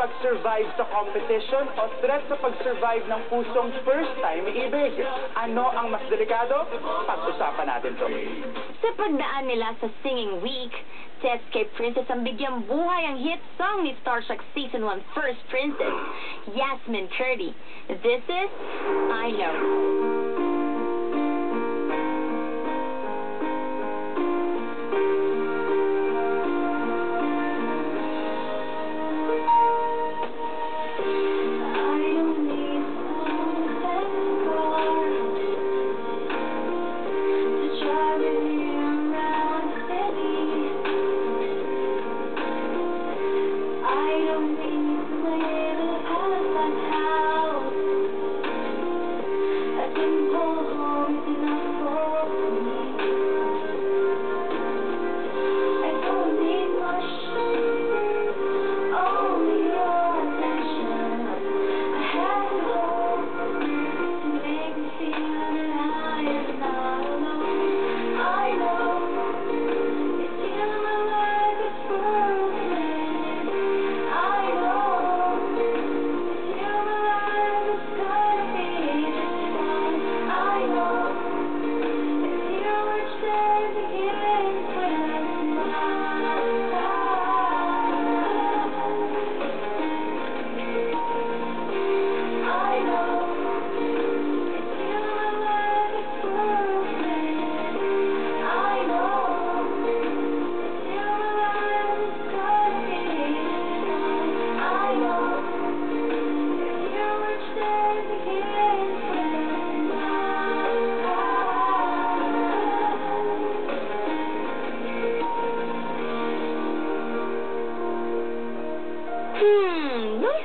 pag-survive sa competition o threat sa pag-survive ng pusong first-time iibig? Ano ang mas delikado? Pag-usapan natin to. Sa pagdaan nila sa Singing Week, test kay Princess ang bigyang buhay ang hit song ni Starstruck Season 1 First Princess, Yasmin Curdy. This is I Know.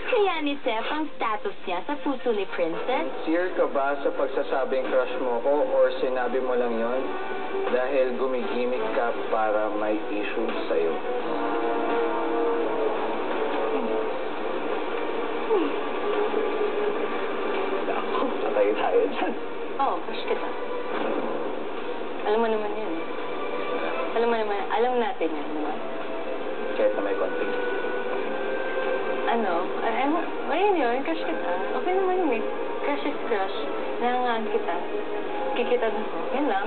Kaya ni Seth ang status niya sa puso ni Princess? Sincere ka ba sa pagsasabing crush mo ko or sinabi mo lang yon dahil gumigimik ka para may issue sa'yo? Ako, patay tayo dyan. Oo, crush kita. Alam mo naman yun. Alam natin yun, diba? Kahit na may conflict. Ano? Ayun yun, crush kita. Okay naman yun eh. Crush is crush. Nangangaan kita. Kikita na ko. Yan lang.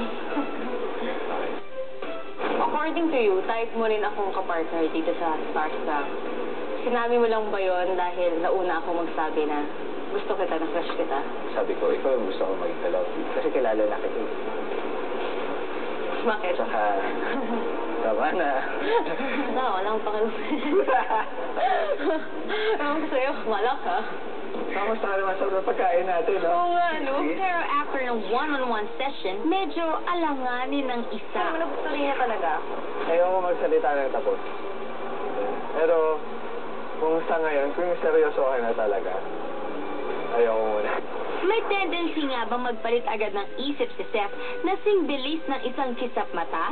According to you, type mo rin akong kapartner dito sa Starstruck. Sinabi mo lang ba yun dahil nauna ako magsabi na gusto kita, na crush kita? Sabi ko, ikaw yung gusto ko maging kalab. Kasi kilala na kita. Bakit? Tsaka, tama na. Wala akong pakialam. Ewan ko sa'yo, malak ha? Kamusta ka naman sa pagkain natin, no? Oo nga, no? Pero after ng one-on-one session, medyo alanganin ng isa. Ano gusto rin niya talaga? Ayaw ko magsalita ng tapos. Pero, kung sa ngayon, kung seryosohan na talaga, ayaw ko muna. May tendency nga ba magpalit agad ng isip si Seth na sing bilis ng isang kisap mata?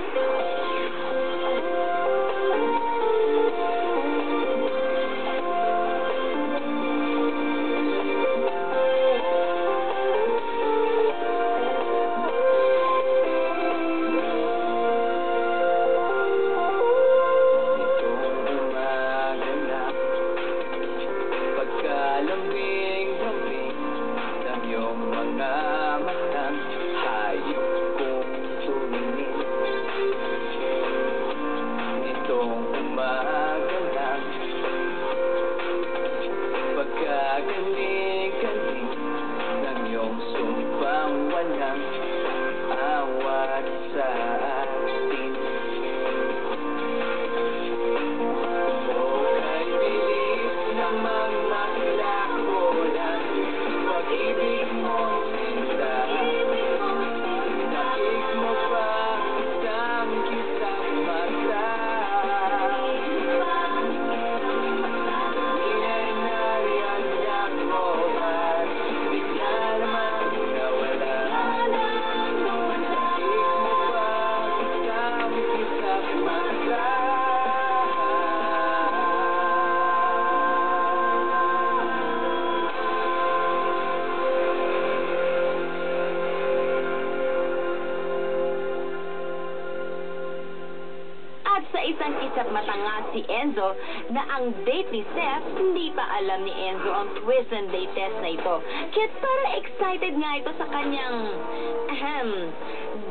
At sa isang kisap matanga si Enzo na ang date ni Seth, hindi pa alam ni Enzo ang twist ng date test na ito. Kaya't parang excited nga ito sa kanyang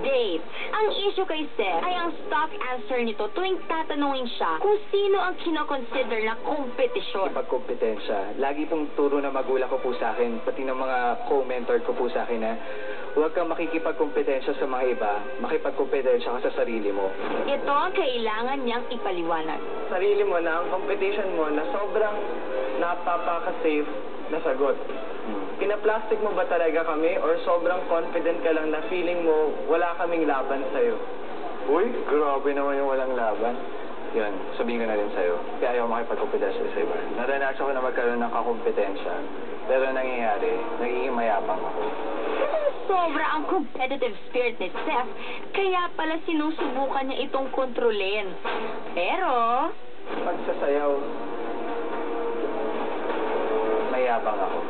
date. Ang issue kay Seth ay ang stock answer nito tuwing tatanungin siya kung sino ang kinoconsider na kompetisyon. Pagkompetensya, lagi pong turo na magulang ko po sa akin, pati ng mga co-mentor ko po sa akin na huwag kang makikipagkompetensya sa mga iba, makipagkompetensya ka sa sarili mo. Ito ang kailangan niyang ipaliwanag. Sarili mo na, ang competition mo na sobrang napapaka-safe na sagot. Pinaplastic mo ba talaga kami or sobrang confident ka lang na feeling mo wala kaming laban sa'yo? Uy, grabe naman yung walang laban. Yun, sabihin ko na rin sa'yo. Kaya ayaw makipagkompetensya sa iba. Naranasan ko na magkaroon ng kakompetensya. Pero nangyayari, nagiging mayabang ako. Sobra ang competitive spirit ni Seth, kaya pala sinusubukan niya itong kontrolin. Pero, Pagsasayaw, mayabang ako.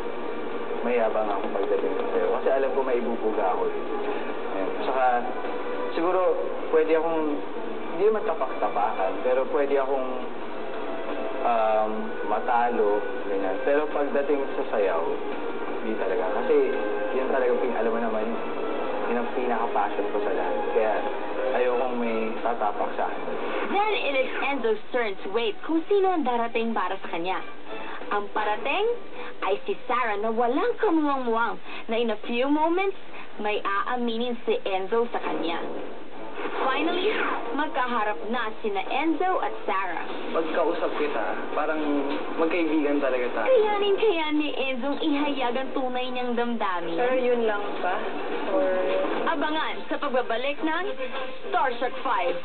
Mayabang ako pagdating sa sayo. Kasi alam ko may ibubuga ako eh. Ayan. Saka, siguro, pwede akong, hindi naman tapak-tapakan, pero pwede akong matalo, ganyan. Pero pagdating sa sayaw, hindi talaga. Kasi, yun talaga, alam mo naman, yun ang pinaka-passion ko sa lahat. Kaya, ayokong may tatapak sa akin. then it is Enzo's turn to wait kung sino ang darating para sa kanya. Ang parating ay si Sarah na walang kamuwang-muwang na in a few moments, may aaminin si Enzo sa kanya. Finally, magkaharap na sina Enzo at Sarah. Pagkausap kita, parang magkaibigan talaga tayo. Kayanin ni Enzong ihayag ang tunay niyang damdamin. Pero yun lang ba? Or... Abangan sa pagbabalik ng Starshock 5.